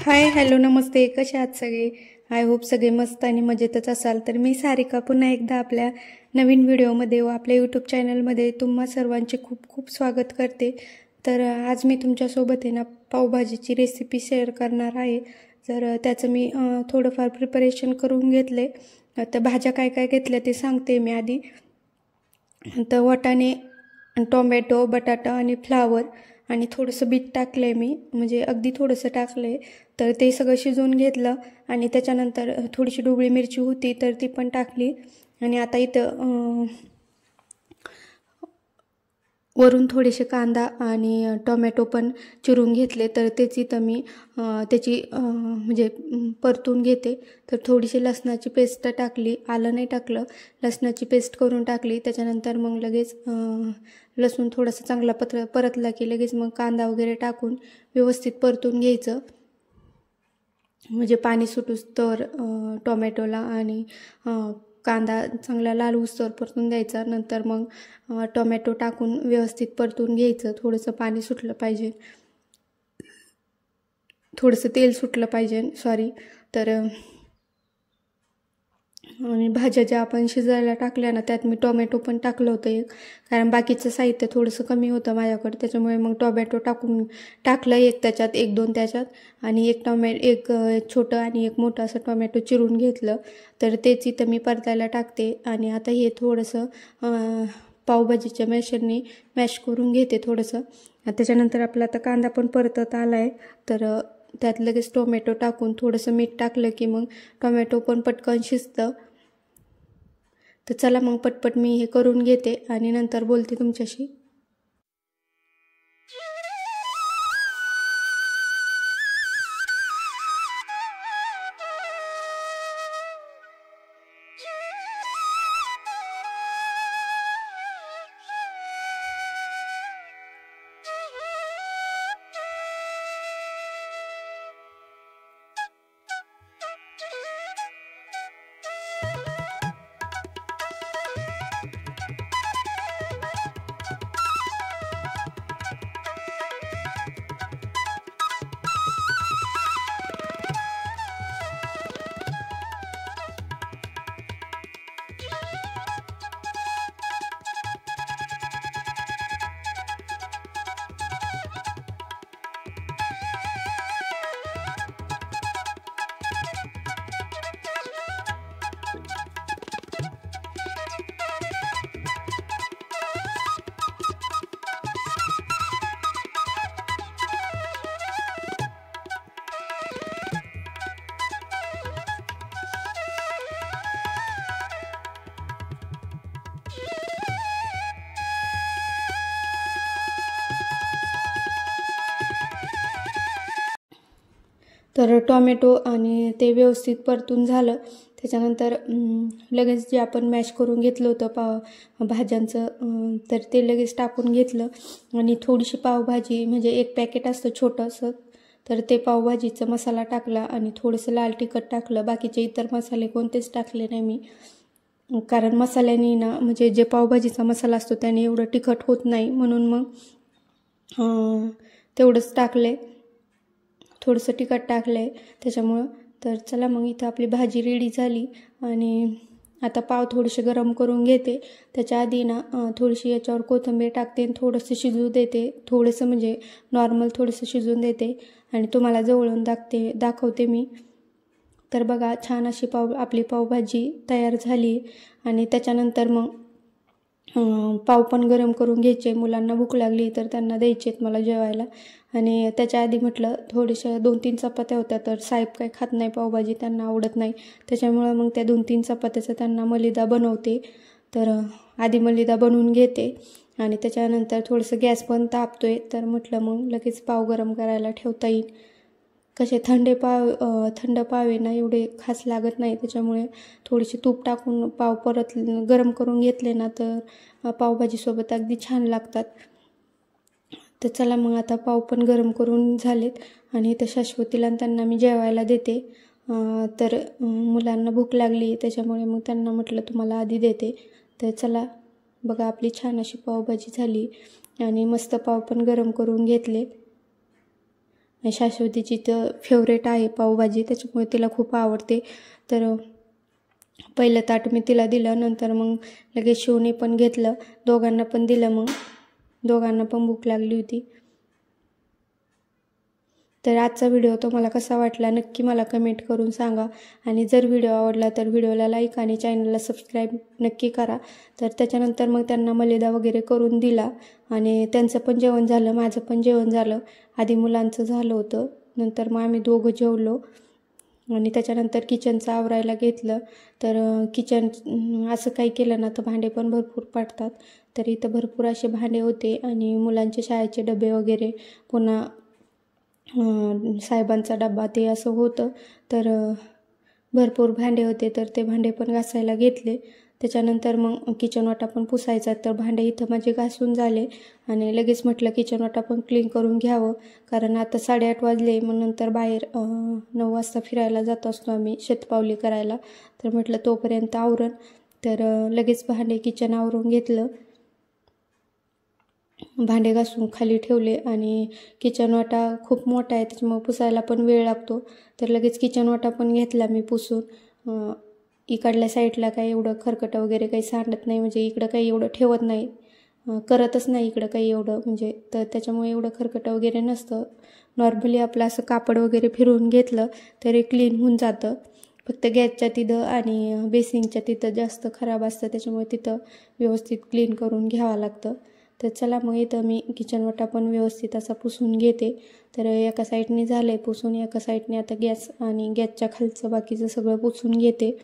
Hi hello नमस्ते, कसे आहात सगळे? आय होप सगळे मस्त आणि मजेतच असाल. तर मी सारिका पुन्हा एकदा आपल्या नवीन व्हिडिओमध्ये व आपल्या यूट्यूब चॅनलमध्ये तुम्हा सर्वांचे खूप खूप स्वागत करते. तर आज मी तुमच्यासोबत आहे ना पावभाजीची रेसिपी शेअर करणार आहे. त्याचं मी थोडंफार प्रिपरेशन करून घेतले. तर भाज्या काय काय घेतल्या ते सांगते मी आधी. तर वाटाणे, टोमॅटो, बटाटा आणि फ्लावर आणि थोडंसं बीट टाकलं आहे मी, म्हणजे अगदी थोडंसं टाकलं आहे. तर ते सगळं शिजवून घेतलं आणि त्याच्यानंतर थोडीशी ढोबळी मिरची होती तर ती पण टाकली. आणि आता इथं वरून थोडेसे कांदा आणि टोमॅटो पण चिरून घेतले. तर त्याची तर मी त्याची म्हणजे परतून घेते. तर थोडीशी लसणाची पेस्ट टाकली, आलं नाही टाकलं, लसणाची पेस्ट करून टाकली. त्याच्यानंतर मग लगेच लसूण थोडासा चांगला परतला की लगेच मग कांदा वगैरे टाकून व्यवस्थित परतून घ्यायचं. म्हणजे पाणी सुटूस तर टोमॅटोला आणि कांदा चांगला लाल होईस्तोवर परतून द्यायचा. नंतर मग टोमॅटो टाकून व्यवस्थित परतून घ्यायचं. थोडंसं पाणी सुटलं पाहिजे, थोडंसं तेल सुटलं पाहिजे सॉरी. तर आणि भाज्या ज्या आपण शिजायला टाकल्या ना त्यात मी टोमॅटो पण टाकलं होतं एक, कारण बाकीचं साहित्य थोडंसं कमी होतं माझ्याकडे. त्याच्यामुळे मग टोमॅटो टाकलं एक त्याच्यात, एक दोन त्याच्यात, आणि एक छोटं आणि एक मोठं असं टोमॅटो चिरून घेतलं. तर तेच इथं मी परतायला टाकते. आणि आता हे थोडंसं पावभाजीच्या मॅशरने मॅश करून घेते थोडंसं. त्याच्यानंतर आपला आता कांदा पण परतत आला आहे. तर त्यात लगेच टोमॅटो टाकून थोडंसं मीठ टाकलं की मग टोमॅटो पण पटकन शिजतं. तर चला मग पटपट मी हे करून घेते आणि नंतर बोलते तुमच्याशी. तर टोमॅटो आणि ते व्यवस्थित परतून झालं. त्याच्यानंतर लगेच जे आपण मॅश करून घेतलं होतं भाज्यांचं, तर ते लगेच टाकून घेतलं. आणि थोडीशी पावभाजी, म्हणजे एक पॅकेट असतं छोटंसं, तर ते पावभाजीचा मसाला टाकला आणि थोडंसं लाल तिखट टाकलं. बाकीचे इतर मसाले कोणतेच टाकले नाही मी, कारण मसाल्याने ना, म्हणजे जे पावभाजीचा मसाला असतो त्याने एवढं तिखट होत नाही, म्हणून मग तेवढंच टाकले, थोडंसं तिखट टाकलं आहे त्याच्यामुळं. तर चला मग इथं आपली भाजी रेडी झाली. आणि आता पाव थोडेसे गरम करून घेते. त्याच्या आधी ना थोडीशी याच्यावर कोथिंबीर टाकते आणि थोडंसं शिजू देते. थोडंसं म्हणजे नॉर्मल थोडंसं शिजवून देते आणि तुम्हाला जवळून दाखवते मी. तर बघा, छान अशी आपली पावभाजी तयार झाली. आणि त्याच्यानंतर मग पाव पण गरम करून घ्यायचे. मुलांना भूक लागली तर त्यांना द्यायचे आहेत मला जेवायला. आणि त्याच्या आधी म्हटलं थोड्याशा 2-3 चपात्या होत्या, तर साहेब काही खात नाही पावभाजी, त्यांना आवडत नाही. त्याच्यामुळं मग त्या 2-3 चपात्याचा त्यांना मलिदा बनवते. तर आधी मलिदा बनवून घेते आणि त्याच्यानंतर थोडंसं गॅस पण तापतोय, तर म्हटलं मग लगेच पाव गरम करायला ठेवता येईल. कसे थंड पाव आहे ना, एवढे खास लागत नाही. त्याच्यामुळे थोडीशी तूप टाकून पाव परत गरम करून घेतले ना तर पावभाजीसोबत अगदी छान लागतात. तर चला मग आता पाव पण गरम करून झालेत आणि इथं शाश्वतीला त्यांना मी जेवायला देते. तर मुलांना भूक लागली त्याच्यामुळे मग त्यांना म्हटलं तुम्हाला आधी देते. तर चला बघा, आपली छान अशी पावभाजी झाली आणि मस्त पाव पण गरम करून घेतले. आणि शाश्वतीची तर फेवरेट आहे पावभाजी, त्याच्यामुळे तिला खूप आवडते. तर पहिलं ताट मी तिला दिलं, नंतर मग लगेच शिवने पण घेतलं, दोघांना पण दिलं. मग दोघांना पण भूक लागली होती. तर आजचा व्हिडिओ तुम्हाला कसा वाटला नक्की मला कमेंट करून सांगा. आणि जर व्हिडिओ आवडला तर व्हिडिओला लाईक आणि चॅनलला सबस्क्राईब नक्की करा. तर त्याच्यानंतर मग त्यांना मलिदा वगैरे करून दिला आणि त्यांचं पण जेवण झालं, माझं पण जेवण झालं. आधी मुलांचं झालं होतं, नंतर मग आम्ही दोघं जेवलो आणि त्याच्यानंतर किचनचं आवरायला घेतलं. तर किचन असं काही केलं ना तर भांडे पण भरपूर पडतात. तर इथं भरपूर असे भांडे होते आणि मुलांचे शाळेचे डबे वगैरे, पुन्हा साहेबांचा डबा ते असं होतं. तर भरपूर भांडे होते, तर ते भांडे पण घासायला घेतले. त्याच्यानंतर मग किचन वाटा पण पुसायचा. तर भांडे इथं माझे घासून झाले आणि लगेच म्हटलं किचन वाटा पण क्लीन करून घ्यावं, कारण आता 8:30 वाजले. मग नंतर बाहेर 9 वाजता फिरायला जात असतो आम्ही शतपावली करायला. तर म्हटलं तोपर्यंत आवरण. तर लगेच भांडे किचन आवरून घेतलं, भांडे घासून खाली ठेवले. आणि किचन वाटा खूप मोठा आहे त्याच्यामुळे पुसायला पण वेळ लागतो. तर लगेच किचन वाटा पण घेतला मी पुसून. इकडल्या साईडला काही एवढं खरकटं वगैरे काही सांडत नाही, म्हणजे इकडं काही एवढं ठेवत नाही, करतच नाही इकडं काही एवढं, म्हणजे तर त्याच्यामुळे एवढं खरकटं वगैरे नसतं. नॉर्मली आपलं असं कापड वगैरे फिरवून घेतलं तरी क्लीन होऊन जातं. फक्त गॅसच्या तिथं आणि बेसिंगच्या तिथं जास्त खराब असतं, त्याच्यामुळे तिथं व्यवस्थित क्लीन करून घ्यावं लागतं. तर चला मग इथं मी किचन वाटा पण व्यवस्थित असा पुसून घेते. तर एका साईडने झालं आहे पुसून, एका साईडने आता गॅस आणि गॅसच्या खालचं बाकीचं सगळं पुसून घेते.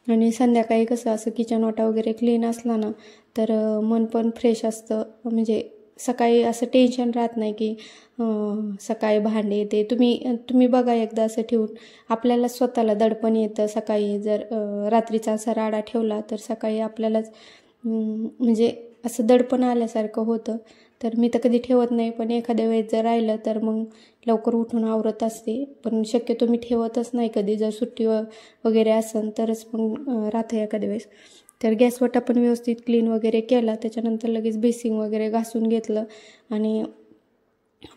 आणि संध्याकाळी कसं असं किचन वाटा वगैरे क्लीन असला ना तर मन पण फ्रेश असतं. म्हणजे सकाळी असं टेन्शन राहत नाही की सकाळी भांडे येते. तुम्ही बघा एकदा असं ठेवून आपल्याला स्वतःला दडपण येतं. सकाळी जर रात्रीचा असा राडा ठेवला तर सकाळी आपल्यालाच म्हणजे असं दडपण आल्यासारखं होतं. तर मी तर कधी ठेवत नाही, पण एखाद्या वेळेस जर राहिलं तर मग लवकर उठून आवरत असते. पण शक्यतो मी ठेवतच नाही कधी, जर सुट्टी वगैरे असेल तरच मग राहते एखाद्या वेळेस. तर गॅस वाटा पण व्यवस्थित क्लीन वगैरे केला. त्याच्यानंतर लगेच बेसिंग वगैरे घासून घेतलं. आणि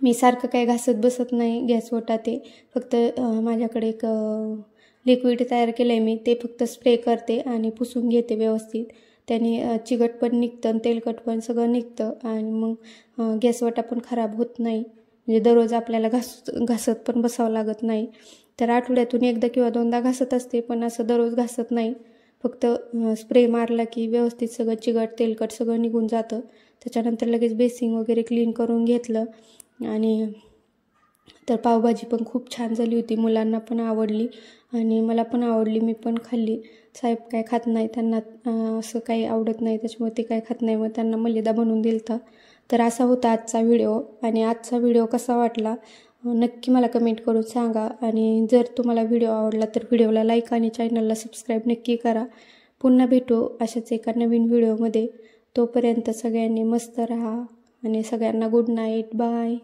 मी सारखं काही घासत बसत नाही गॅस वाटा, ते फक्त माझ्याकडे एक लिक्विड तयार केलं आहे मी, ते फक्त स्प्रे करते आणि पुसून घेते व्यवस्थित. त्याने चिकट पण निघतं आणि तेलकट पण सगळं निघतं आणि मग गॅस वाटा पण खराब होत नाही. म्हणजे दररोज आपल्याला घासत पण बसावं लागत नाही. तर आठवड्यातून एकदा किंवा दोनदा घासत असते, पण असं दररोज घासत नाही. फक्त स्प्रे मारला की व्यवस्थित सगळं चिकट तेलकट सगळं निघून जातं. त्याच्यानंतर लगेच बेसिंग वगैरे क्लीन करून घेतलं. आणि तर पावभाजी पण खूप छान झाली होती, मुलांना पण आवडली आणि मला पण आवडली, मी पण खाल्ली. साहेब काय खात नाही, त्यांना असं काही आवडत नाही, त्याच्यामुळे ते काय खात नाही, मग त्यांना मलिदा बनवून दिलता. तर असा होता आजचा व्हिडिओ. आणि आजचा व्हिडिओ कसा वाटला नक्की मला कमेंट करून सांगा. आणि जर तुम्हाला व्हिडिओ आवडला तर व्हिडिओला लाईक आणि चॅनलला सबस्क्राईब नक्की करा. पुन्हा भेटू अशाच एका नवीन व्हिडिओमध्ये. तोपर्यंत सगळ्यांनी मस्त राहा आणि सगळ्यांना गुड नाईट, बाय.